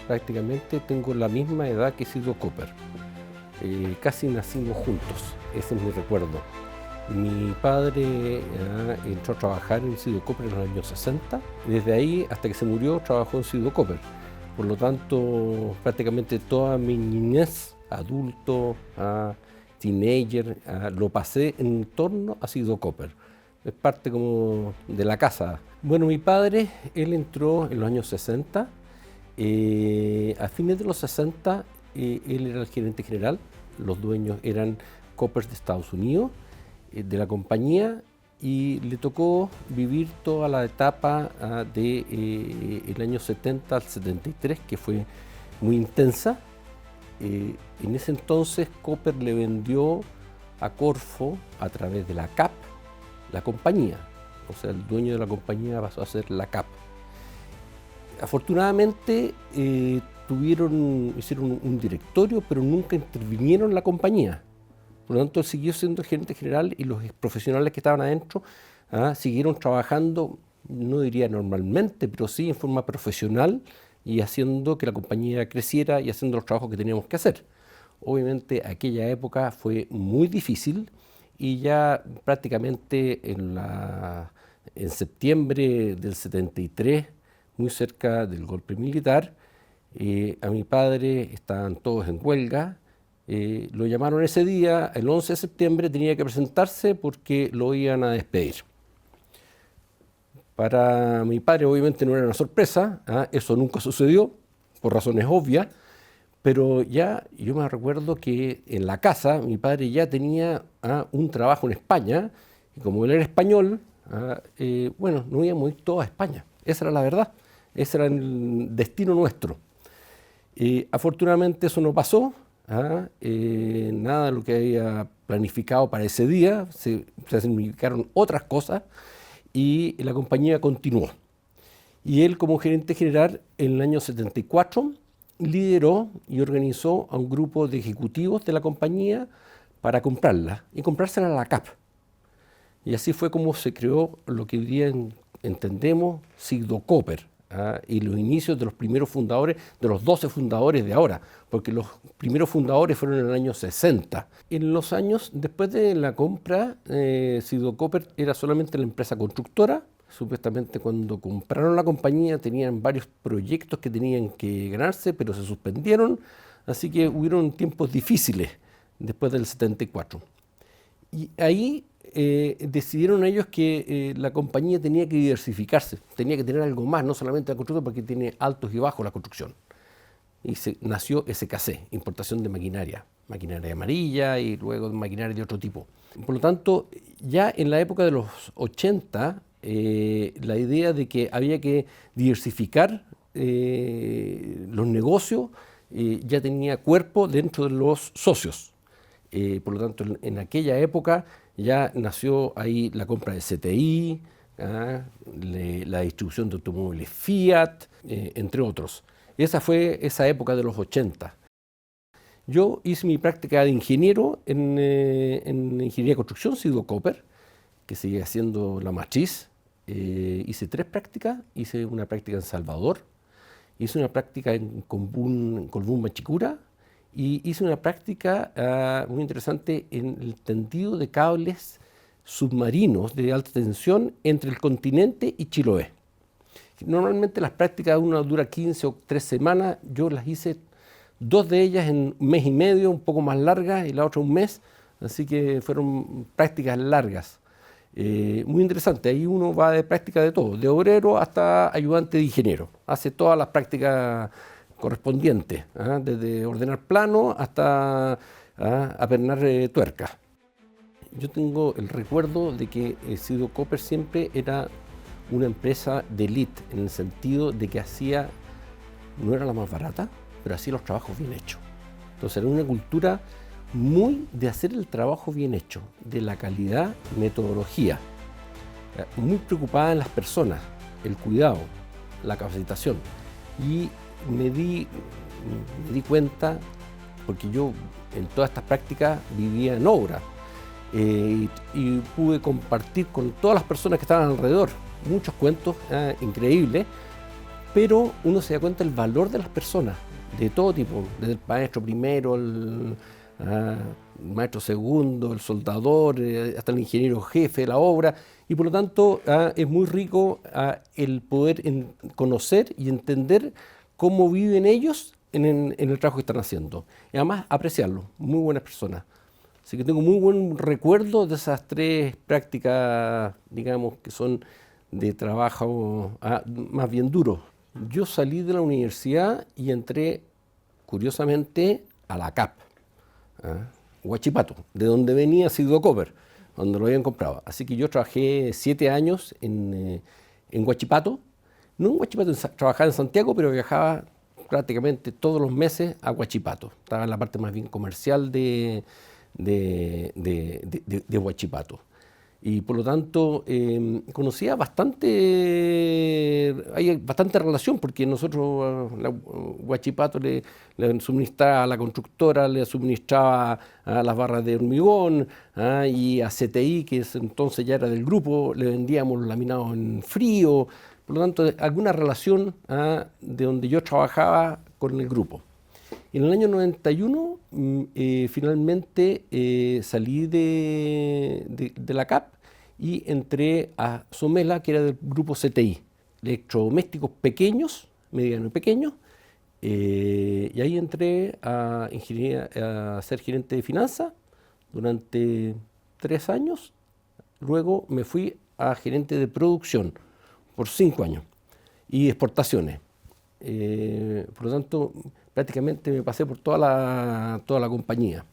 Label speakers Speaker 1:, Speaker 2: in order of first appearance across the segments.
Speaker 1: prácticamente tengo la misma edad que Isidro Copper. Casi nacimos juntos, ese es mi recuerdo. Mi padre entró a trabajar en Isidro Copper en los años 60. Desde ahí hasta que se murió trabajó en Isidro Copper. Por lo tanto, prácticamente toda mi niñez, adulto, teenager, lo pasé en torno a Isidro Copper. Es parte como de la casa. Bueno, mi padre, él entró en los años 60. A fines de los 60, él era el gerente general. Los dueños eran Koppers de Estados Unidos, de la compañía, y le tocó vivir toda la etapa del año 70 al 73, que fue muy intensa. En ese entonces Copper le vendió a Corfo, a través de la CAP, la compañía. O sea, el dueño de la compañía pasó a ser la CAP. Afortunadamente hicieron un directorio, pero nunca intervinieron en la compañía. Por lo tanto, él siguió siendo el gerente general y los profesionales que estaban adentro siguieron trabajando, no diría normalmente, pero sí en forma profesional y haciendo que la compañía creciera y haciendo los trabajos que teníamos que hacer. Obviamente, aquella época fue muy difícil y ya prácticamente en septiembre del 73, muy cerca del golpe militar, a mi padre estaban todos en huelga. Lo llamaron ese día, el 11 de septiembre, tenía que presentarse porque lo iban a despedir. Para mi padre obviamente no era una sorpresa, eso nunca sucedió, por razones obvias, pero ya yo me recuerdo que en la casa mi padre ya tenía un trabajo en España, y como él era español, bueno, nos íbamos a ir todos a España, esa era la verdad, ese era el destino nuestro. Afortunadamente eso no pasó. Nada de lo que había planificado para ese día, se significaron otras cosas y la compañía continuó. Y él, como gerente general, en el año 74 lideró y organizó a un grupo de ejecutivos de la compañía para comprarla y comprársela a la CAP. Y así fue como se creó lo que hoy día entendemos Isidro Copper. Y los inicios de los primeros fundadores, de los 12 fundadores de ahora, porque los primeros fundadores fueron en el año 60. En los años después de la compra, Isidro Copper era solamente la empresa constructora. Supuestamente cuando compraron la compañía tenían varios proyectos que tenían que ganarse, pero se suspendieron, así que hubieron tiempos difíciles después del 74. Y ahí decidieron ellos que la compañía tenía que diversificarse, tenía que tener algo más, no solamente la construcción, porque tiene altos y bajos la construcción. Y nació SKC, importación de maquinaria amarilla y luego maquinaria de otro tipo. Por lo tanto, ya en la época de los 80, la idea de que había que diversificar los negocios ya tenía cuerpo dentro de los socios. Por lo tanto, en aquella época ya nació ahí la compra de CTI, la distribución de automóviles Fiat, entre otros. Esa fue esa época de los 80. Yo hice mi práctica de ingeniero en ingeniería de construcción, Isidro Copper, que sigue haciendo la matriz. Hice 3 prácticas, hice una práctica en Salvador, hice una práctica en Colbún Machicura, y hice una práctica muy interesante en el tendido de cables submarinos de alta tensión entre el continente y Chiloé. Normalmente las prácticas una dura 15 o 3 semanas, yo las hice 2 de ellas en un mes y medio, un poco más largas, y la otra un mes, así que fueron prácticas largas. Muy interesante, ahí uno va de práctica de todo, de obrero hasta ayudante de ingeniero, hace todas las prácticas correspondientes, desde ordenar plano hasta apernar tuercas. Yo tengo el recuerdo de que Isidro Copper siempre era una empresa de élite, en el sentido de que no era la más barata, pero hacía los trabajos bien hechos. Entonces era una cultura muy de hacer el trabajo bien hecho, de la calidad y metodología, muy preocupada en las personas, el cuidado, la capacitación. Y me di cuenta, porque yo en todas estas prácticas vivía en obra, y pude compartir con todas las personas que estaban alrededor muchos cuentos increíbles, pero uno se da cuenta del valor de las personas, de todo tipo, desde el maestro primero, el maestro segundo, el soldador, hasta el ingeniero jefe de la obra, y por lo tanto es muy rico el poder conocer y entender cómo viven ellos en el trabajo que están haciendo. Y además apreciarlo, muy buenas personas. Así que tengo muy buen recuerdo de esas 3 prácticas, digamos, que son de trabajo más bien duro. Yo salí de la universidad y entré, curiosamente, a la CAP, Huachipato, de donde venía Sigdo Copper, donde lo habían comprado. Así que yo trabajé 7 años en Huachipato. No en Huachipato, trabajaba en Santiago, pero viajaba prácticamente todos los meses a Huachipato. Estaba en la parte más bien comercial de Huachipato. Y por lo tanto conocía hay bastante relación, porque nosotros Huachipato le suministraba a la constructora, le suministraba a las barras de hormigón, y a CTI, que entonces ya era del grupo, le vendíamos los laminados en frío. Por lo tanto, alguna relación de donde yo trabajaba con el grupo. En el año 91 finalmente salí de la CAP y entré a Somela, que era del grupo CTI, electrodomésticos pequeños, medianos y pequeños, y ahí entré a ser gerente de finanzas durante 3 años. Luego me fui a gerente de producción por 5 años y exportaciones. Por lo tanto, prácticamente me pasé por toda la compañía.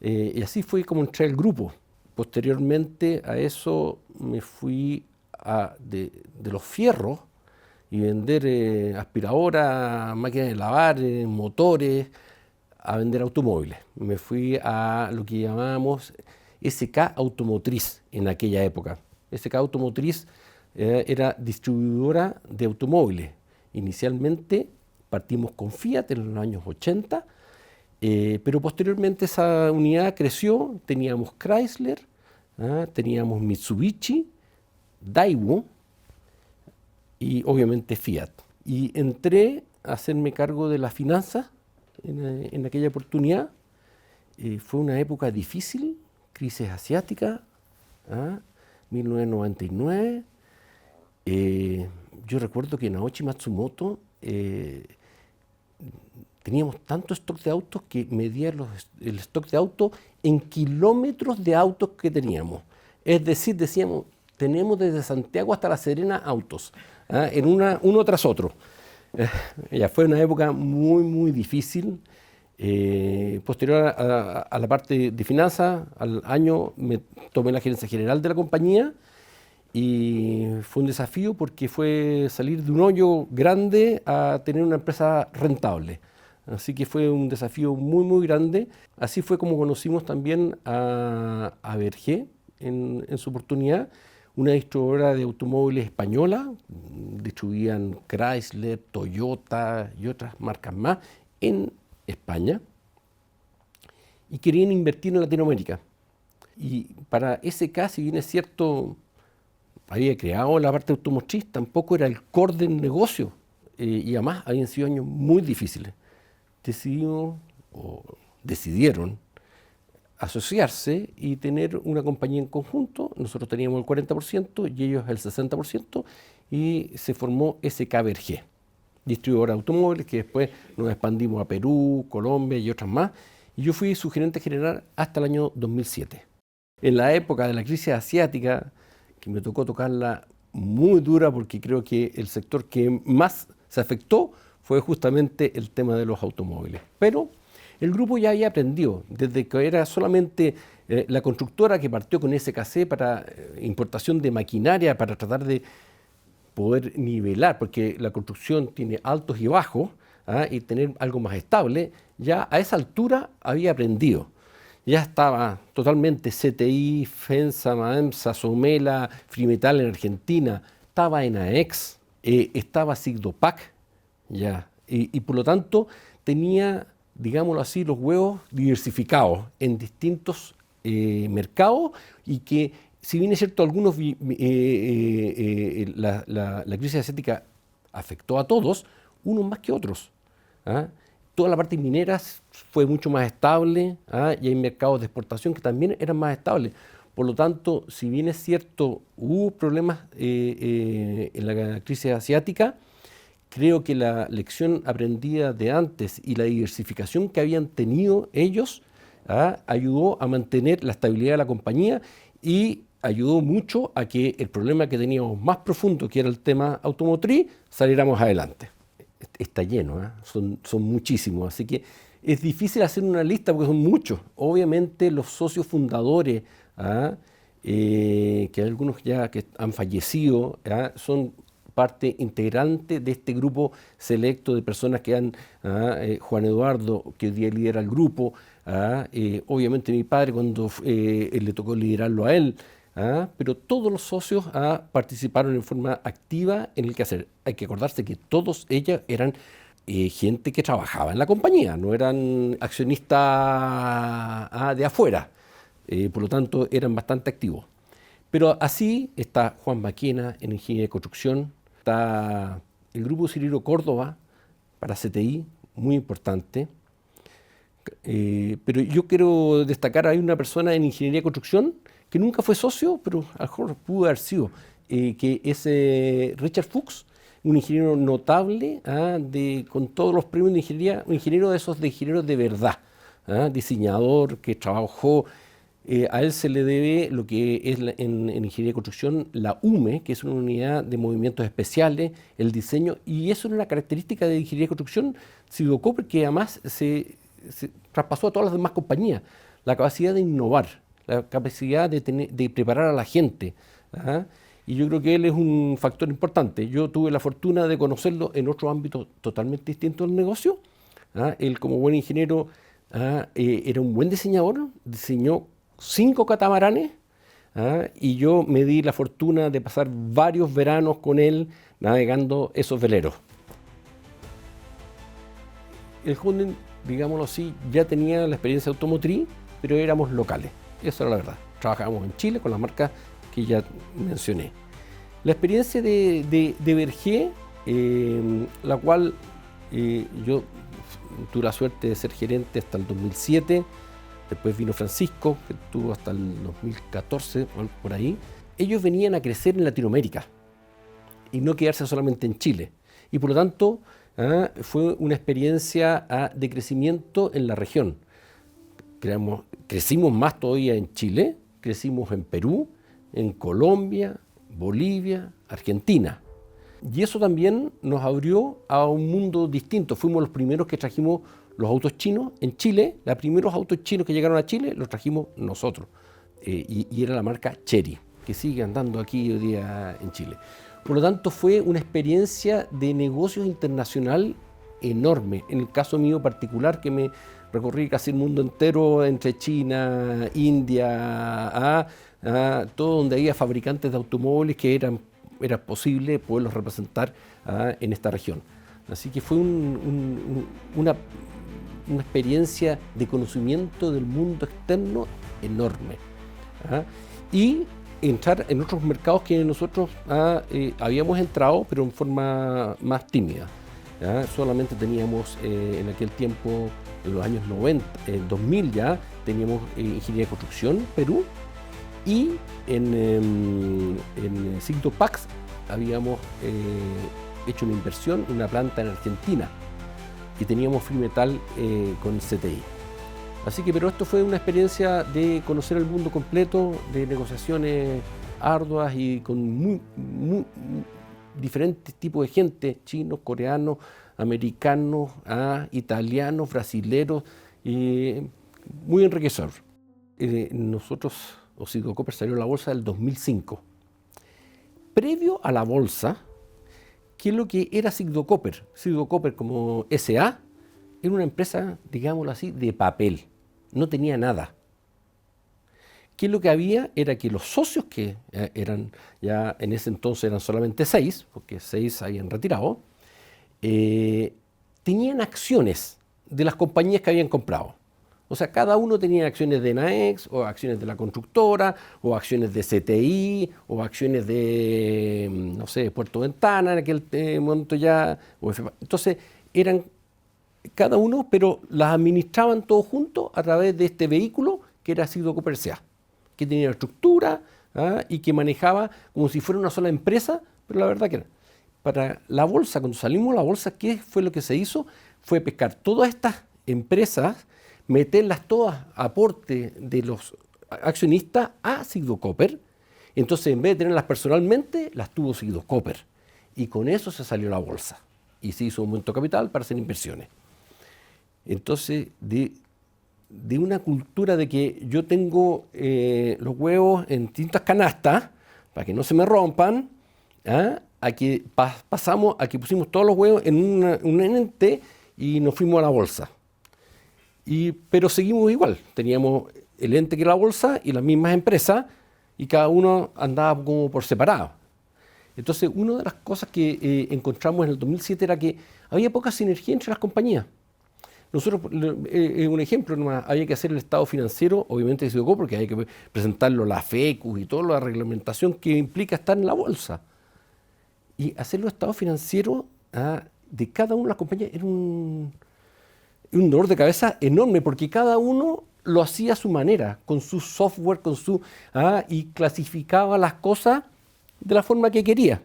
Speaker 1: Y así fue como entré al grupo. Posteriormente a eso me fui de los fierros y vender aspiradoras, máquinas de lavar, motores, a vender automóviles. Me fui a lo que llamábamos SK Automotriz en aquella época. SK Automotriz era distribuidora de automóviles. Inicialmente partimos con Fiat en los años 80, pero posteriormente esa unidad creció. Teníamos Chrysler, teníamos Mitsubishi, Daewoo y obviamente Fiat. Y entré a hacerme cargo de las finanzas en aquella oportunidad. Fue una época difícil, crisis asiática, 1999. Yo recuerdo que Naoshi Matsumoto teníamos tanto stock de autos que medía el stock de autos en kilómetros de autos que teníamos. Es decir, decíamos, tenemos desde Santiago hasta La Serena autos, en uno tras otro. Ya fue una época muy, muy difícil. Posterior a la parte de finanzas, al año me tomé la gerencia general de la compañía. Y fue un desafío porque fue salir de un hoyo grande a tener una empresa rentable. Así que fue un desafío muy, muy grande. Así fue como conocimos también a Berger en su oportunidad, una distribuidora de automóviles española. Distribuían Chrysler, Toyota y otras marcas más en España. Y querían invertir en Latinoamérica. Y para SK, si bien es cierto, había creado la parte automotriz, tampoco era el core del negocio, y además habían sido años muy difíciles. Decidieron asociarse y tener una compañía en conjunto. Nosotros teníamos el 40% y ellos el 60%, y se formó SK Berger, distribuidora de automóviles, que después nos expandimos a Perú, Colombia y otras más. Y yo fui su gerente general hasta el año 2007. En la época de la crisis asiática, que me tocó tocarla muy dura, porque creo que el sector que más se afectó fue justamente el tema de los automóviles. Pero el grupo ya había aprendido, desde que era solamente la constructora que partió con SKC para importación de maquinaria, para tratar de poder nivelar, porque la construcción tiene altos y bajos, y tener algo más estable. Ya a esa altura había aprendido. Ya estaba totalmente CTI, FENSA, MAEMSA, Somela, Frimetal en Argentina, estaba ENAEX, estaba Sigdopac, ya, y por lo tanto tenía, digámoslo así, los huevos diversificados en distintos mercados, y que, si bien es cierto, algunos la crisis asiática afectó a todos, unos más que otros. ¿Ah? Toda la parte minera fue mucho más estable, ¿ah? Y hay mercados de exportación que también eran más estables. Por lo tanto, si bien es cierto, hubo problemas en la crisis asiática, creo que la lección aprendida de antes y la diversificación que habían tenido ellos, ¿ah? Ayudó a mantener la estabilidad de la compañía y ayudó mucho a que el problema que teníamos más profundo, que era el tema automotriz, saliéramos adelante. Está lleno, ¿eh? Son muchísimos, así que es difícil hacer una lista porque son muchos. Obviamente los socios fundadores, ¿ah? Que hay algunos ya que han fallecido, ¿ah? Son parte integrante de este grupo selecto de personas que han, Juan Eduardo, que hoy día lidera el grupo, obviamente mi padre cuando le tocó liderarlo a él, pero todos los socios participaron en forma activa en el quehacer. Hay que acordarse que todos ellos eran gente que trabajaba en la compañía, no eran accionistas de afuera, por lo tanto eran bastante activos. Pero así está Juan Maquena en Ingeniería de Construcción, está el grupo Cirilo Córdoba para CTI, muy importante. Pero yo quiero destacar, hay una persona en Ingeniería de Construcción que nunca fue socio, pero a lo mejor pudo haber sido, que es Richard Fuchs, un ingeniero notable, con todos los premios de ingeniería, un ingeniero de esos de ingenieros de verdad, diseñador que trabajó. A él se le debe lo que es en Ingeniería de Construcción la UME, que es una unidad de movimientos especiales, el diseño, y eso era una característica de Ingeniería de Construcción, Sidocopper, que además se traspasó a todas las demás compañías, la capacidad de innovar, la capacidad de preparar a la gente. Y yo creo que él es un factor importante. Yo tuve la fortuna de conocerlo en otro ámbito totalmente distinto del negocio. Él, como buen ingeniero, era un buen diseñador, diseñó 5 catamaranes, y yo me di la fortuna de pasar varios veranos con él navegando esos veleros. El holding, digámoslo así, ya tenía la experiencia automotriz, pero éramos locales, eso era la verdad. Trabajábamos en Chile con las marcas que ya mencioné. La experiencia de Bergé, la cual yo tuve la suerte de ser gerente hasta el 2007, después vino Francisco, que estuvo hasta el 2014, por ahí. Ellos venían a crecer en Latinoamérica y no quedarse solamente en Chile. Y por lo tanto, fue una experiencia de crecimiento en la región. Crecimos más todavía en Chile, crecimos en Perú, en Colombia, Bolivia, Argentina. Y eso también nos abrió a un mundo distinto. Fuimos los primeros que trajimos los autos chinos en Chile. Los primeros autos chinos que llegaron a Chile los trajimos nosotros. Y era la marca Chery, que sigue andando aquí hoy día en Chile. Por lo tanto, fue una experiencia de negocios internacional enorme. En el caso mío particular, que me recorrí casi el mundo entero, entre China, India, todo donde había fabricantes de automóviles que era posible poderlos representar en esta región. Así que fue una experiencia de conocimiento del mundo externo enorme. Y entrar en otros mercados que nosotros habíamos entrado, pero en forma más tímida. Solamente teníamos en aquel tiempo, en los años 90, 2000 ya, teníamos Ingeniería de Construcción, Perú, y en Sigdopax habíamos hecho una inversión en una planta en Argentina y teníamos Frimetal con CTI. Así que, pero esto fue una experiencia de conocer el mundo completo, de negociaciones arduas y con muy diferentes tipos de gente, chinos, coreanos, americanos, italianos, brasileros, muy enriquecedor. Nosotros, Sidocopper salió a la bolsa del 2005. Previo a la bolsa, ¿qué es lo que era Sidocopper? Sidocopper como SA era una empresa, digámoslo así, de papel. No tenía nada. ¿Qué es lo que había? Era que los socios, que eran ya en ese entonces eran solamente 6, porque 6 habían retirado, tenían acciones de las compañías que habían comprado. O sea, cada uno tenía acciones de Naex, o acciones de la constructora, o acciones de CTI, o acciones de, no sé, Puerto Ventana en aquel momento ya. Entonces, eran cada uno, pero las administraban todos juntos a través de este vehículo que era Sigdo Copper S.A., que tenía estructura, y que manejaba como si fuera una sola empresa, pero la verdad que era. Para la bolsa, cuando salimos a la bolsa, ¿qué fue lo que se hizo? Fue pescar todas estas empresas, meterlas todas a aporte de los accionistas a Sigdo Copper. Entonces, en vez de tenerlas personalmente, las tuvo Sigdo Copper. Y con eso se salió a la bolsa. Y se hizo un aumento de capital para hacer inversiones. Entonces, de una cultura de que yo tengo los huevos en distintas canastas, para que no se me rompan, a que pasamos a que pusimos todos los huevos en un ente y nos fuimos a la bolsa. Pero seguimos igual, teníamos el ente que era la bolsa y las mismas empresas, y cada uno andaba como por separado. Entonces, una de las cosas que encontramos en el 2007 era que había poca sinergia entre las compañías. Nosotros, un ejemplo nomás, había que hacer el estado financiero, obviamente se tocó porque hay que presentarlo a la FECU y toda la reglamentación que implica estar en la bolsa. Y hacer los estados financieros de cada una de las compañías era un dolor de cabeza enorme, porque cada uno lo hacía a su manera, con su software, y clasificaba las cosas de la forma que quería.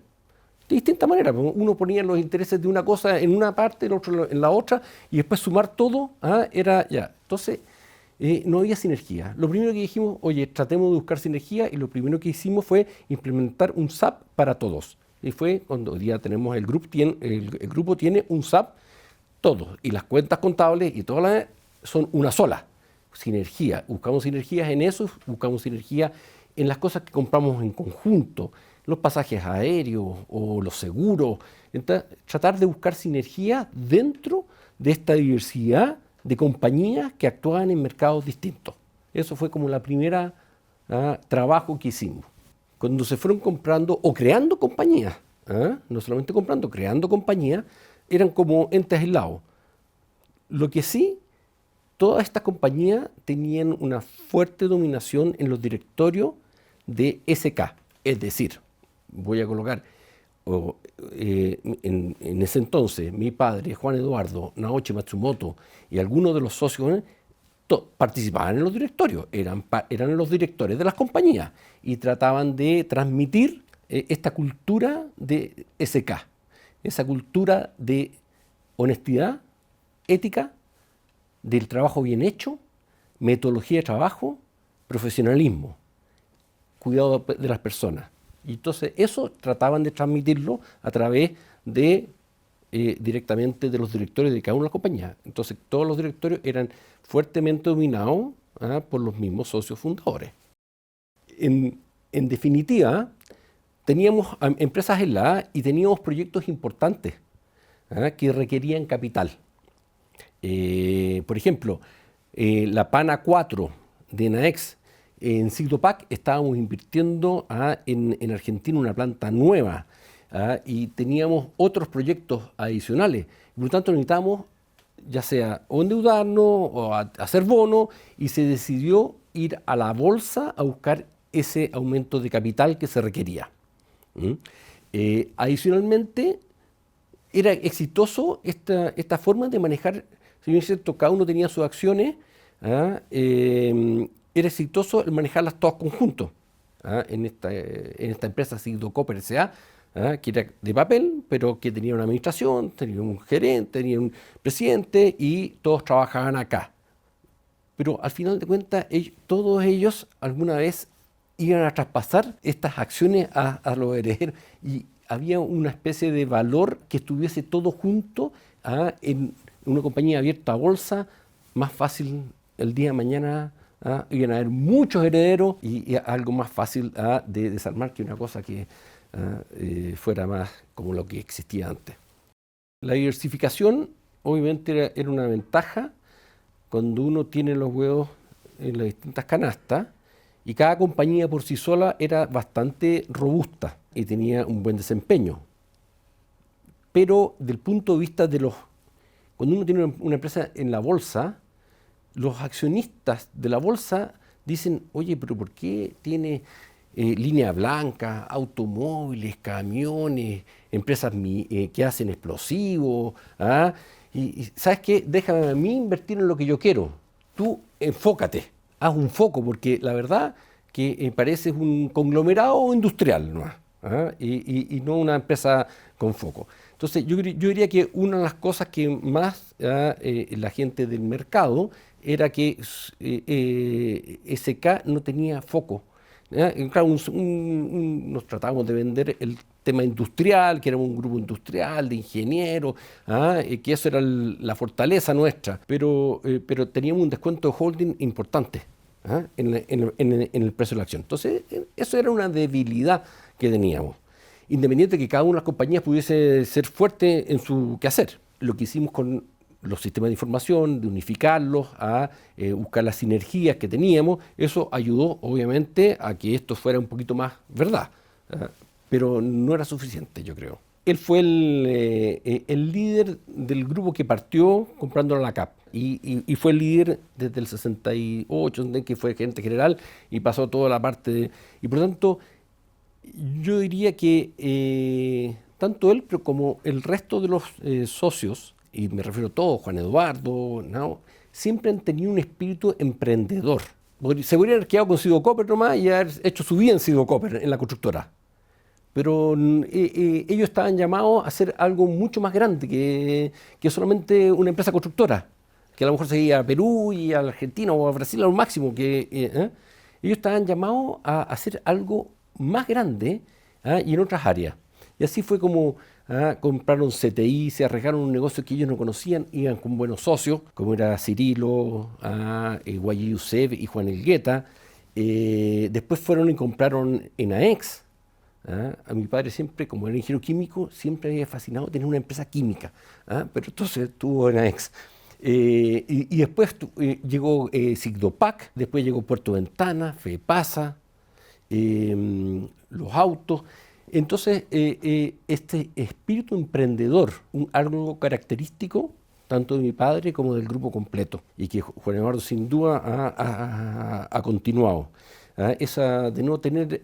Speaker 1: De distinta manera, uno ponía los intereses de una cosa en una parte, el otro en la otra, y después sumar todo, era ya. Entonces, no había sinergia. Lo primero que dijimos, oye, tratemos de buscar sinergia, y lo primero que hicimos fue implementar un SAP para todos. Y fue cuando hoy día tenemos el grupo tiene un SAP, todos, y las cuentas contables y todas las son una sola. Sinergia. Buscamos sinergias en eso, buscamos sinergia en las cosas que compramos en conjunto, los pasajes aéreos o los seguros. Entonces, tratar de buscar sinergia dentro de esta diversidad de compañías que actuaban en mercados distintos. Eso fue como la primera trabajo que hicimos. Cuando se fueron comprando o creando compañías, no solamente comprando, creando compañías, eran como entes aislados. Lo que sí, todas estas compañías tenían una fuerte dominación en los directorios de SK. Es decir, voy a colocar, en ese entonces, mi padre, Juan Eduardo, Naoki Matsumoto y algunos de los socios participaban en los directorios, eran los directores de las compañías y trataban de transmitir esta cultura de SK, esa cultura de honestidad, ética, del trabajo bien hecho, metodología de trabajo, profesionalismo, cuidado de las personas. Y entonces eso trataban de transmitirlo a través de directamente de los directorios de cada una de las compañías. Entonces todos los directorios eran fuertemente dominados por los mismos socios fundadores. En definitiva, teníamos empresas aisladas y teníamos proyectos importantes que requerían capital. Por ejemplo, la PANA 4 de Naex, en Sigdopac estábamos invirtiendo en Argentina una planta nueva, y teníamos otros proyectos adicionales. Por lo tanto, necesitábamos ya sea o endeudarnos o hacer bonos, y se decidió ir a la bolsa a buscar ese aumento de capital que se requería. Adicionalmente, era exitoso esta forma de manejar, si bien es cierto, cada uno tenía sus acciones, era exitoso el manejarlas todas conjuntos. En esta empresa Sigdo Copper S.A., que era de papel, pero que tenía una administración, tenía un gerente, tenía un presidente, y todos trabajaban acá. Pero al final de cuentas, todos ellos alguna vez iban a traspasar estas acciones a los herederos, y había una especie de valor que estuviese todo junto en una compañía abierta a bolsa. Más fácil el día de mañana, iban a haber muchos herederos, y algo más fácil de desarmar que una cosa que fuera más como lo que existía antes. La diversificación obviamente era una ventaja cuando uno tiene los huevos en las distintas canastas, y cada compañía por sí sola era bastante robusta y tenía un buen desempeño. Pero del punto de vista cuando uno tiene una empresa en la bolsa, los accionistas de la bolsa dicen, oye, pero ¿por qué tiene línea blanca, automóviles, camiones, empresas que hacen explosivos? ¿Ah? Y ¿sabes qué? Déjame a mí invertir en lo que yo quiero. Tú enfócate, haz un foco, porque la verdad que pareces un conglomerado industrial, ¿no? ¿Ah? Y no una empresa con foco. Entonces, yo diría que una de las cosas que más la gente del mercado era que SK no tenía foco. ¿Ya? Y claro, nos tratábamos de vender el tema industrial, que era un grupo industrial de ingenieros, que eso era la fortaleza nuestra, pero teníamos un descuento de holding importante en el precio de la acción. Entonces, eso era una debilidad que teníamos, independiente de que cada una de las compañías pudiese ser fuerte en su quehacer. Lo que hicimos con los sistemas de información, de unificarlos, a buscar las sinergias que teníamos, eso ayudó obviamente a que esto fuera un poquito más verdad, pero no era suficiente, yo creo. Él fue el líder del grupo que partió comprando la CAP y fue el líder desde el 68, que fue gerente general y pasó toda la parte y por lo tanto yo diría que tanto él pero como el resto de los socios, y me refiero a todos, Juan Eduardo, ¿no? Siempre han tenido un espíritu emprendedor. Se podrían haber quedado con Sido Copper nomás y haber hecho su vida en Sido Copper, en la constructora. Pero ellos estaban llamados a hacer algo mucho más grande que solamente una empresa constructora, que a lo mejor se iba a Perú y a la Argentina o a Brasil a lo máximo. Ellos estaban llamados a hacer algo más grande y en otras áreas. Y así fue como compraron CTI, se arriesgaron un negocio que ellos no conocían, iban con buenos socios, como era Cirilo, Guayi Yusef y Juan Elgueta. Después fueron y compraron Enaex. A mi padre siempre, como era ingeniero químico, siempre había fascinado tener una empresa química, pero entonces tuvo Enaex. Y después llegó Sigdopac, después llegó Puerto Ventana, FEPASA, los autos. Entonces, este espíritu emprendedor, algo característico tanto de mi padre como del grupo completo, y que Juan Eduardo sin duda ha continuado. Esa de no tenerle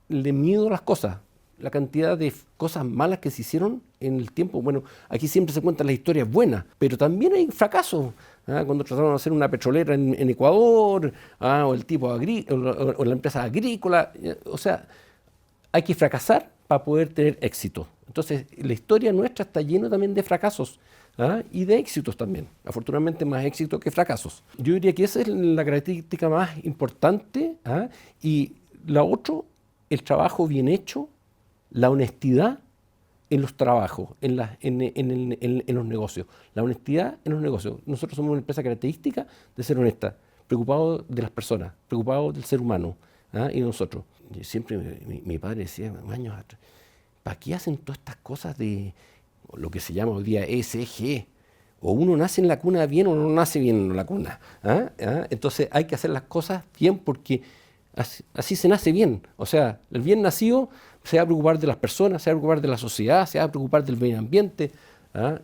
Speaker 1: miedo a las cosas, la cantidad de cosas malas que se hicieron en el tiempo. Bueno, aquí siempre se cuentan las historias buenas, pero también hay fracasos. Cuando trataron de hacer una petrolera en Ecuador, o el tipo o la empresa agrícola, o sea, hay que fracasar para poder tener éxito. Entonces, la historia nuestra está llena también de fracasos y de éxitos también. Afortunadamente, más éxitos que fracasos. Yo diría que esa es la característica más importante. Y la otra, el trabajo bien hecho, la honestidad en los trabajos, en los negocios. La honestidad en los negocios. Nosotros somos una empresa característica de ser honesta, preocupados de las personas, preocupados del ser humano. Y nosotros. Siempre mi padre decía, años atrás, ¿para qué hacen todas estas cosas de lo que se llama hoy día ESG? O uno nace en la cuna bien o no nace bien en la cuna. Entonces hay que hacer las cosas bien porque así se nace bien. O sea, el bien nacido se va a preocupar de las personas, se va a preocupar de la sociedad, se va a preocupar del medio ambiente,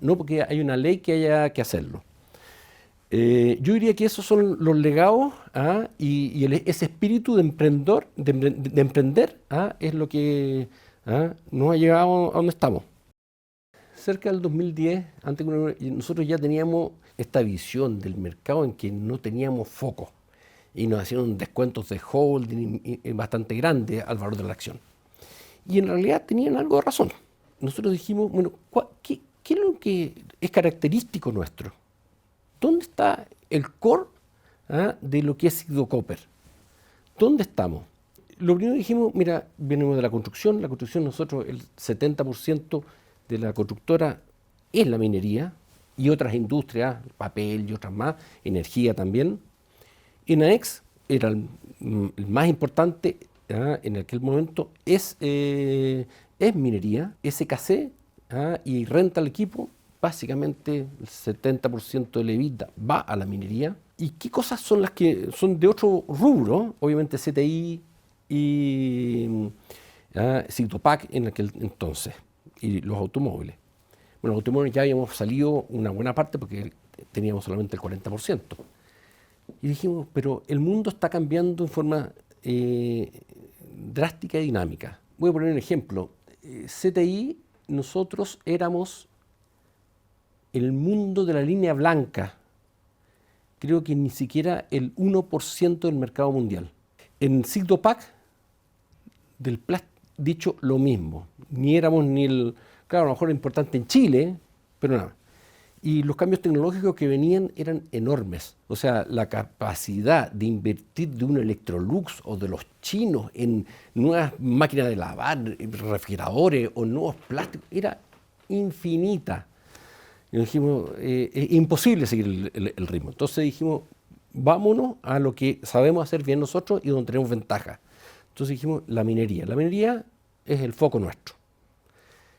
Speaker 1: no porque hay una ley que haya que hacerlo. Yo diría que esos son los legados y ese espíritu de emprender es lo que nos ha llevado a donde estamos. Cerca del 2010, nosotros ya teníamos esta visión del mercado en que no teníamos foco y nos hacían descuentos de holding bastante grandes al valor de la acción. Y en realidad tenían algo de razón. Nosotros dijimos, bueno, ¿qué es lo que es característico nuestro? ¿Dónde está el core de lo que es Sido Copper? ¿Dónde estamos? Lo primero que dijimos, mira, venimos de la construcción nosotros el 70% de la constructora es la minería y otras industrias, papel y otras más, energía también. Enaex era el más importante en aquel momento, es minería, SKC y renta al equipo. Básicamente el 70% del EBITDA va a la minería. ¿Y qué cosas son las que son de otro rubro? Obviamente CTI y Sigdopac en aquel entonces, y los automóviles. Bueno, los automóviles ya habíamos salido una buena parte porque teníamos solamente el 40%. Y dijimos, pero el mundo está cambiando en forma drástica y dinámica. Voy a poner un ejemplo. CTI, nosotros éramos el mundo de la línea blanca. Creo que ni siquiera el 1% del mercado mundial. En Sigdopac, del plástico, dicho lo mismo. Ni éramos ni el... Claro, a lo mejor era importante en Chile, pero nada. Y los cambios tecnológicos que venían eran enormes. O sea, la capacidad de invertir de un Electrolux o de los chinos en nuevas máquinas de lavar, refrigeradores o nuevos plásticos, era infinita. Y dijimos, es imposible seguir el ritmo. Entonces dijimos, vámonos a lo que sabemos hacer bien nosotros y donde tenemos ventaja. Entonces dijimos, la minería. La minería es el foco nuestro.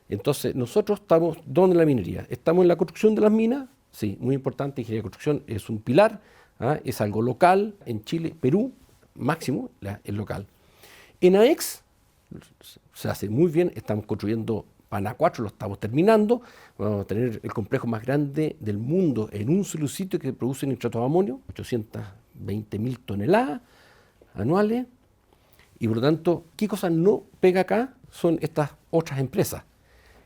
Speaker 1: Entonces, nosotros estamos, ¿dónde en la minería? ¿Estamos en la construcción de las minas? Sí, muy importante, ingeniería de construcción es un pilar, es algo local, en Chile, Perú, máximo, es local. En AEX se hace muy bien, estamos construyendo Pana 4, lo estamos terminando, vamos a tener el complejo más grande del mundo en un solo sitio que produce nitrato de amonio, 820.000 toneladas anuales, y por lo tanto, ¿qué cosa no pega acá? Son estas otras empresas.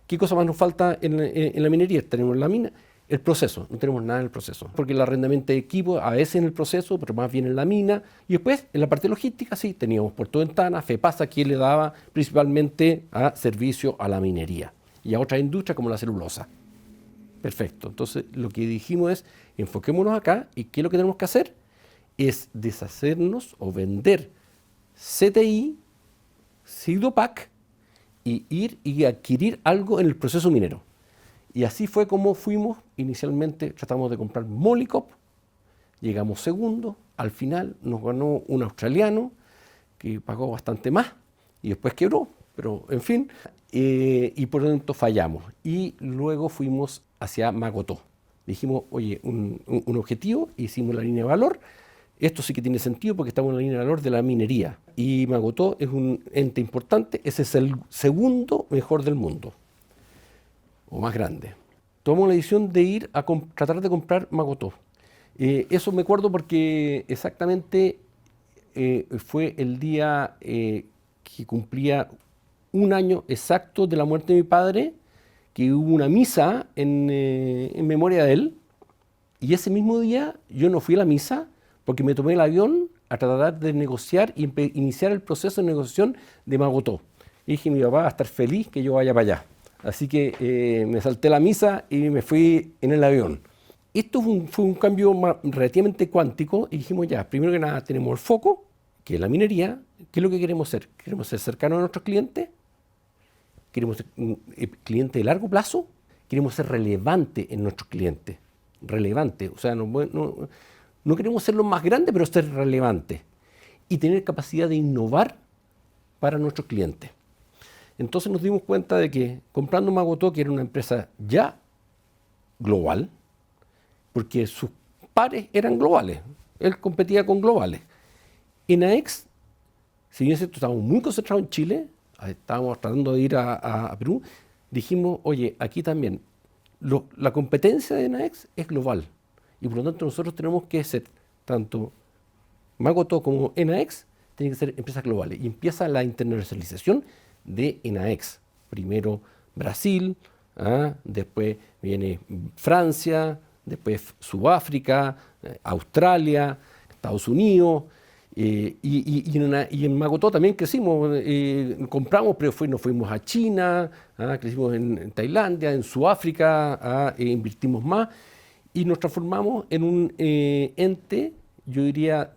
Speaker 1: ¿Qué cosa más nos falta en la minería? Tenemos la mina, el proceso, no tenemos nada en el proceso. Porque el arrendamiento de equipo a veces en el proceso, pero más bien en la mina. Y después, en la parte logística, sí, teníamos Puerto Ventana, FEPASA, que le daba principalmente a servicio a la minería y a otras industrias como la celulosa. Perfecto. Entonces, lo que dijimos es, enfoquémonos acá y ¿qué es lo que tenemos que hacer? Es deshacernos o vender CTI, Sigdopac, y ir y adquirir algo en el proceso minero. Y así fue como fuimos. Inicialmente tratamos de comprar Molycop, llegamos segundo, al final nos ganó un australiano que pagó bastante más y después quebró, pero en fin, y por lo tanto fallamos. Y luego fuimos hacia Magotó. Dijimos, oye, un objetivo, hicimos la línea de valor. Esto sí que tiene sentido porque estamos en la línea de valor de la minería. Y Magotó es un ente importante, ese es el segundo mejor del mundo, o más grande. Tomamos la decisión de ir a tratar de comprar Magotó. Eso me acuerdo porque exactamente fue el día que cumplía un año exacto de la muerte de mi padre, que hubo una misa en memoria de él. Y ese mismo día yo no fui a la misa, porque me tomé el avión a tratar de negociar y iniciar el proceso de negociación de Magotó. Y dije, mi papá va a estar feliz que yo vaya para allá. Así que me salté la misa y me fui en el avión. Esto fue un cambio relativamente cuántico y dijimos ya, primero que nada tenemos el foco, que es la minería. ¿Qué es lo que queremos ser? ¿Queremos ser cercanos a nuestros clientes? ¿Queremos ser clientes de largo plazo? ¿Queremos ser relevantes en nuestros clientes? Relevante, o sea, no queremos ser los más grandes, pero ser relevantes y tener capacidad de innovar para nuestros clientes. Entonces nos dimos cuenta de que comprando Magotó, que era una empresa ya global, porque sus pares eran globales, él competía con globales. En AEX, si bien es cierto, estábamos muy concentrados en Chile, estábamos tratando de ir a Perú, dijimos, oye, aquí también, la competencia de AEX es global. Y por lo tanto nosotros tenemos que ser, tanto Magotó como ENAEX, tienen que ser empresas globales. Y empieza la internacionalización de ENAEX. Primero Brasil, después viene Francia, después Sudáfrica, Australia, Estados Unidos. Y en Magotó también crecimos, compramos, pero nos fuimos a China, crecimos en Tailandia, en Sudáfrica, invertimos más. Y nos transformamos en un ente, yo diría,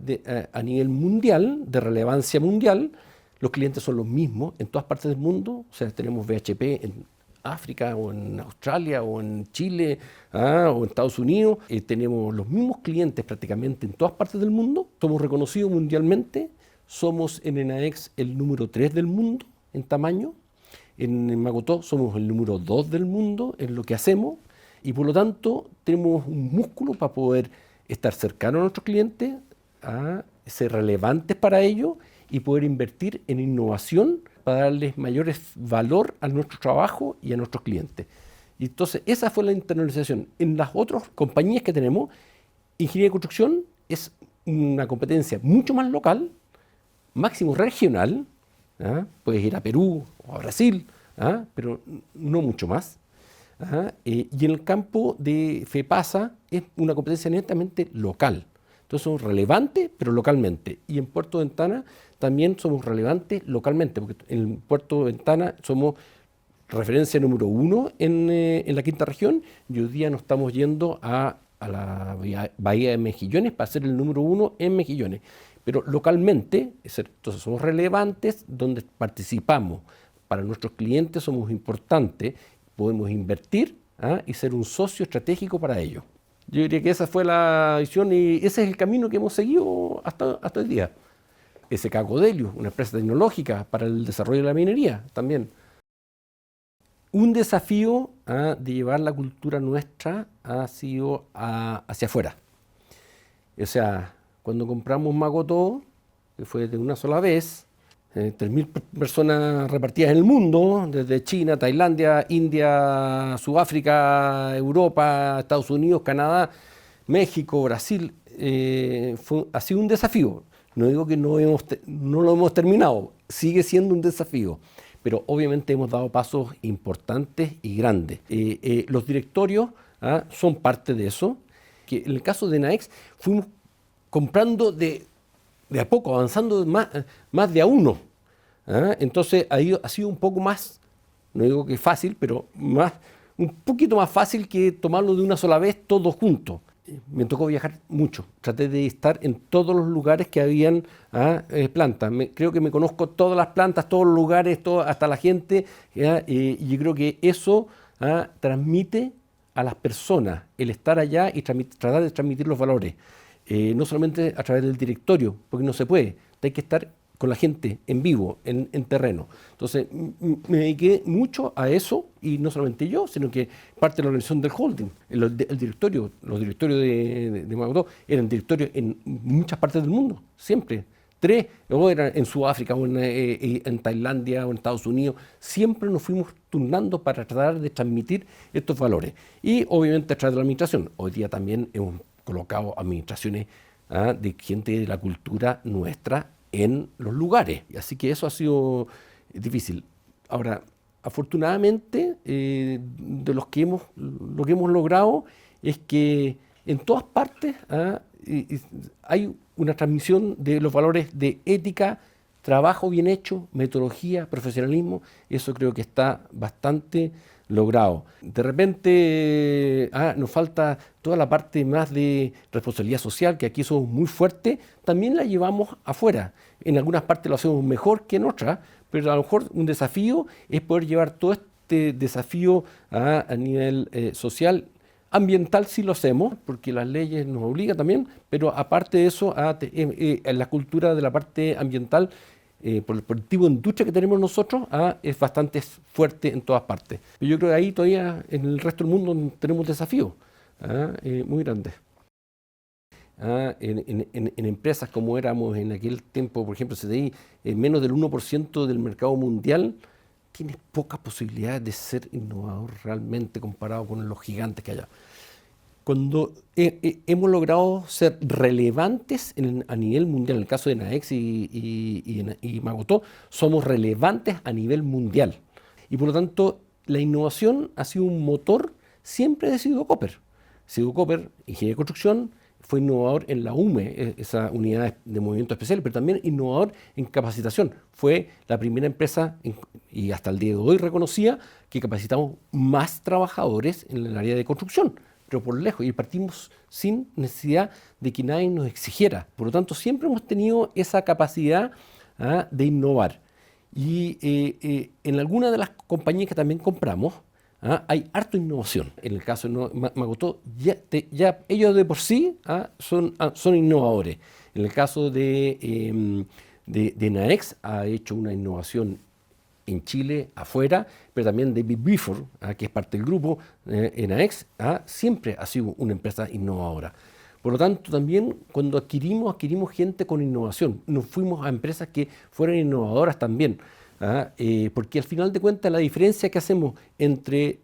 Speaker 1: a nivel mundial, de relevancia mundial. Los clientes son los mismos en todas partes del mundo. O sea, tenemos BHP en África, o en Australia, o en Chile, o en Estados Unidos. Tenemos los mismos clientes prácticamente en todas partes del mundo. Somos reconocidos mundialmente. Somos en ENAEX el número 3 del mundo en tamaño. En Magotó somos el número 2 del mundo en lo que hacemos. Y por lo tanto tenemos un músculo para poder estar cercanos a nuestros clientes, ser relevantes para ellos y poder invertir en innovación para darles mayor valor a nuestro trabajo y a nuestros clientes. Y entonces esa fue la internalización. En las otras compañías que tenemos, ingeniería de construcción es una competencia mucho más local, máximo regional, puedes ir a Perú o a Brasil, pero no mucho más. Y en el campo de FEPASA es una competencia netamente local. Entonces somos relevantes, pero localmente. Y en Puerto Ventana también somos relevantes localmente, porque en Puerto Ventana somos referencia número 1 en la quinta región, y hoy día nos estamos yendo a la bahía de Mejillones para ser el número 1 en Mejillones. Pero localmente, entonces somos relevantes donde participamos. Para nuestros clientes somos importantes, podemos invertir y ser un socio estratégico para ellos. Yo diría que esa fue la visión y ese es el camino que hemos seguido hasta hoy día. SK Codelius, una empresa tecnológica para el desarrollo de la minería también. Un desafío de llevar la cultura nuestra ha sido hacia afuera. O sea, cuando compramos Magotó, que fue de una sola vez, 3.000 personas repartidas en el mundo, desde China, Tailandia, India, Sudáfrica, Europa, Estados Unidos, Canadá, México, Brasil, ha sido un desafío. No digo que no lo hemos terminado, sigue siendo un desafío, pero obviamente hemos dado pasos importantes y grandes. Los directorios son parte de eso, que en el caso de NAEX fuimos comprando de a poco, avanzando más de a uno. Entonces ha sido un poco más, no digo que fácil, pero un poquito más fácil que tomarlo de una sola vez todos juntos. Me tocó viajar mucho, traté de estar en todos los lugares que habían plantas. Creo que me conozco todas las plantas, todos los lugares, hasta la gente, y yo creo que eso transmite a las personas el estar allá y tratar de transmitir los valores. No solamente a través del directorio, porque no se puede, hay que estar con la gente en vivo, en terreno. Entonces me dediqué mucho a eso, y no solamente yo, sino que parte de la organización del holding, los directorios de Magotó eran directorios en muchas partes del mundo, siempre. 3, o eran en Sudáfrica, o en Tailandia, o en Estados Unidos, siempre nos fuimos turnando para tratar de transmitir estos valores. Y obviamente a través de la administración. Hoy día también hemos colocado administraciones de gente de la cultura nuestra en los lugares. Así que eso ha sido difícil. Ahora, afortunadamente, de lo que hemos logrado es que en todas partes hay una transmisión de los valores de ética, trabajo bien hecho, metodología, profesionalismo. Eso creo que está bastante logrado. De repente nos falta toda la parte más de responsabilidad social, que aquí somos muy fuertes, también la llevamos afuera. En algunas partes lo hacemos mejor que en otras, pero a lo mejor un desafío es poder llevar todo este desafío a nivel social. Ambiental sí lo hacemos, porque las leyes nos obligan también, pero aparte de eso, en la cultura de la parte ambiental, por el tipo de industria que tenemos nosotros, es bastante fuerte en todas partes. Pero yo creo que ahí todavía en el resto del mundo tenemos desafíos muy grandes. En empresas como éramos en aquel tiempo, por ejemplo, CDI, menos del 1% del mercado mundial, tienes pocas posibilidades de ser innovador realmente comparado con los gigantes que hay allá. Cuando hemos logrado ser relevantes a nivel mundial, en el caso de NAEX y Magotó, somos relevantes a nivel mundial. Y por lo tanto, la innovación ha sido un motor siempre de Sido Copper. Sido Copper, ingeniería de construcción, fue innovador en la UME, esa unidad de movimiento especial, pero también innovador en capacitación. Fue la primera empresa, y hasta el día de hoy reconocía, que capacitamos más trabajadores en el área de construcción, pero por lejos, y partimos sin necesidad de que nadie nos exigiera. Por lo tanto, siempre hemos tenido esa capacidad de innovar. Y en algunas de las compañías que también compramos, hay harta innovación. En el caso de Magotó, ya ellos de por sí son innovadores. En el caso de NAEX, ha hecho una innovación en Chile, afuera, pero también David Bifford, que es parte del grupo NAEX, siempre ha sido una empresa innovadora. Por lo tanto, también cuando adquirimos gente con innovación. Nos fuimos a empresas que fueran innovadoras también. Porque al final de cuentas la diferencia que hacemos entre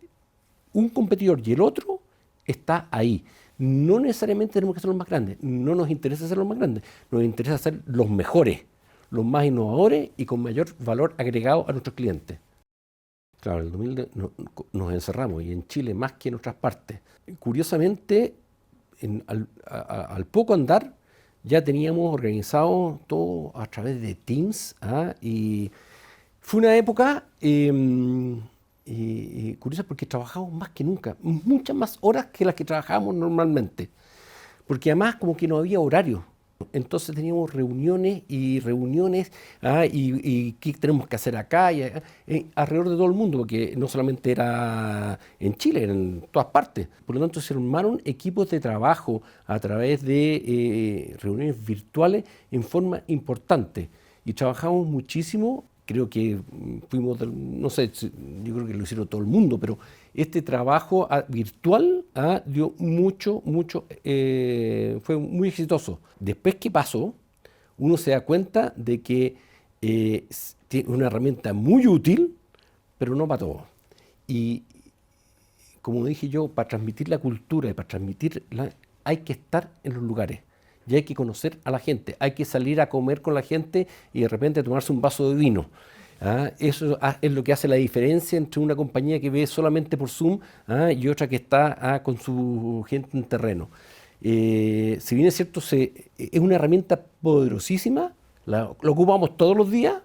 Speaker 1: un competidor y el otro está ahí. No necesariamente tenemos que ser los más grandes, no nos interesa ser los más grandes, nos interesa ser los mejores, los más innovadores y con mayor valor agregado a nuestros clientes. Claro, en el 2000 nos encerramos y en Chile más que en otras partes. Curiosamente, al poco andar ya teníamos organizado todo a través de Teams, y fue una época curiosa porque trabajamos más que nunca, muchas más horas que las que trabajábamos normalmente, porque además como que no había horario. Entonces teníamos reuniones y reuniones, y qué tenemos que hacer acá y alrededor de todo el mundo, porque no solamente era en Chile, era en todas partes. Por lo tanto, se armaron equipos de trabajo a través de reuniones virtuales en forma importante. Y trabajamos muchísimo, creo que fuimos, no sé, yo creo que lo hicieron todo el mundo, pero este trabajo virtual dio mucho, fue muy exitoso. Después que pasó, uno se da cuenta de que es una herramienta muy útil, pero no para todo. Y como dije yo, para transmitir la cultura y para transmitirla, hay que estar en los lugares. Y hay que conocer a la gente, hay que salir a comer con la gente y de repente tomarse un vaso de vino. Eso es lo que hace la diferencia entre una compañía que ve solamente por Zoom, y otra que está con su gente en terreno. Si bien es cierto, es una herramienta poderosísima, lo ocupamos todos los días,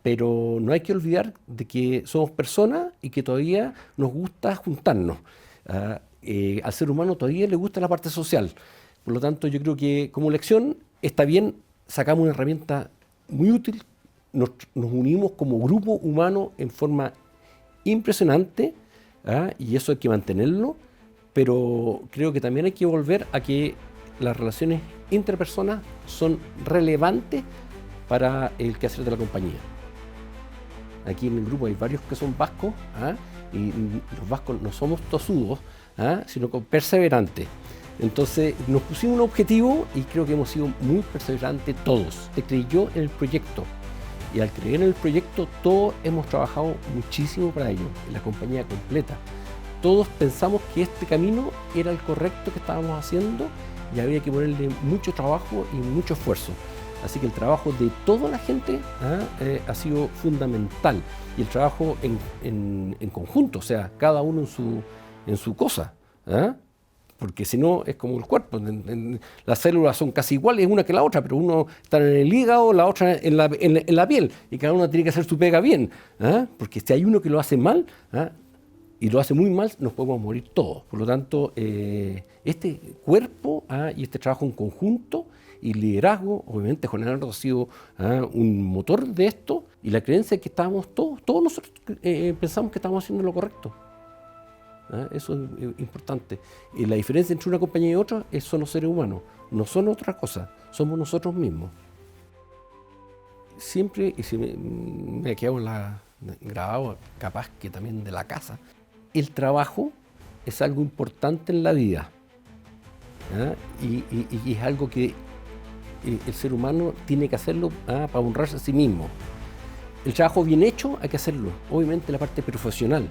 Speaker 1: pero no hay que olvidar de que somos personas y que todavía nos gusta juntarnos. Al ser humano todavía le gusta la parte social. Por lo tanto, yo creo que como lección está bien, sacamos una herramienta muy útil, nos unimos como grupo humano en forma impresionante, y eso hay que mantenerlo, pero creo que también hay que volver a que las relaciones interpersonas son relevantes para el quehacer de la compañía. Aquí en el grupo hay varios que son vascos, y los vascos no somos tosudos, sino perseverantes. Entonces nos pusimos un objetivo y creo que hemos sido muy perseverantes todos. Se creyó en el proyecto y al creer en el proyecto todos hemos trabajado muchísimo para ello, la compañía completa. Todos pensamos que este camino era el correcto que estábamos haciendo y había que ponerle mucho trabajo y mucho esfuerzo. Así que el trabajo de toda la gente ha sido fundamental y el trabajo en conjunto, o sea, cada uno en su cosa. Porque si no es como el cuerpo, las células son casi iguales una que la otra, pero uno está en el hígado, la otra en la piel, y cada uno tiene que hacer su pega bien, porque si hay uno que lo hace mal, y lo hace muy mal, nos podemos morir todos. Por lo tanto, este cuerpo y este trabajo en conjunto y liderazgo, obviamente Juan Leonardo ha sido un motor de esto, y la creencia es que todos nosotros pensamos que estamos haciendo lo correcto. Eso es importante. Y la diferencia entre una compañía y otra son los seres humanos, no son otra cosa, somos nosotros mismos. Siempre, y si me ha quedado grabado, capaz que también de la casa, el trabajo es algo importante en la vida, y es algo que el ser humano tiene que hacerlo para honrarse a sí mismo. El trabajo bien hecho hay que hacerlo, obviamente la parte profesional.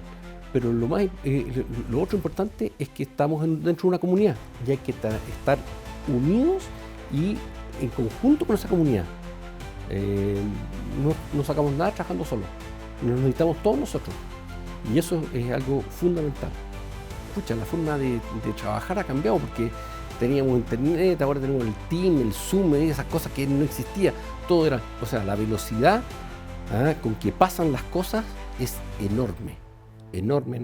Speaker 1: Pero lo otro importante es que estamos dentro de una comunidad y hay que estar unidos y en conjunto con esa comunidad. No sacamos nada trabajando solos, nos necesitamos todos nosotros y eso es algo fundamental. Pucha, la forma de trabajar ha cambiado porque teníamos internet, ahora tenemos el Team, el Zoom, esas cosas que no existían. Todo era, o sea, la velocidad con que pasan las cosas es enorme. Enorme.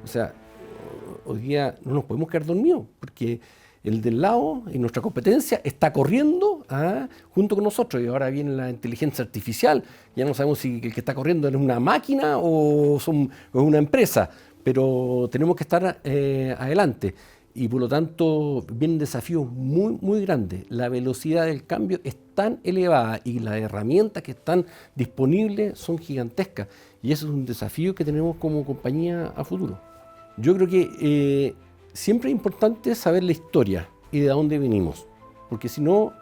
Speaker 1: O sea, hoy día no nos podemos quedar dormidos porque el del lado y nuestra competencia está corriendo junto con nosotros. Y ahora viene la inteligencia artificial. Ya no sabemos si el que está corriendo es una máquina o es una empresa, pero tenemos que estar adelante. Y por lo tanto vienen desafíos muy grandes. La velocidad del cambio es tan elevada y las herramientas que están disponibles son gigantescas. Y eso es un desafío que tenemos como compañía a futuro. Yo creo que siempre es importante saber la historia y de dónde venimos. Porque si no,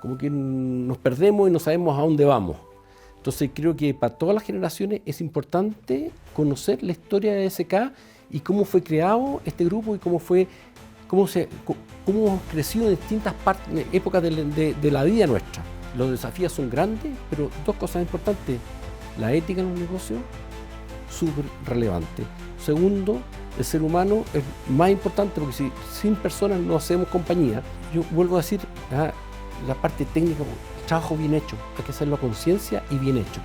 Speaker 1: como que nos perdemos y no sabemos a dónde vamos. Entonces creo que para todas las generaciones es importante conocer la historia de SK y cómo fue creado este grupo y cómo fue cómo hemos crecido en distintas épocas de la vida nuestra. Los desafíos son grandes, pero dos cosas importantes. La ética en los negocios, súper relevante. Segundo, el ser humano es más importante porque sin personas no hacemos compañía. Yo vuelvo a decir, la parte técnica, trabajo bien hecho, hay que hacerlo a conciencia y bien hecho.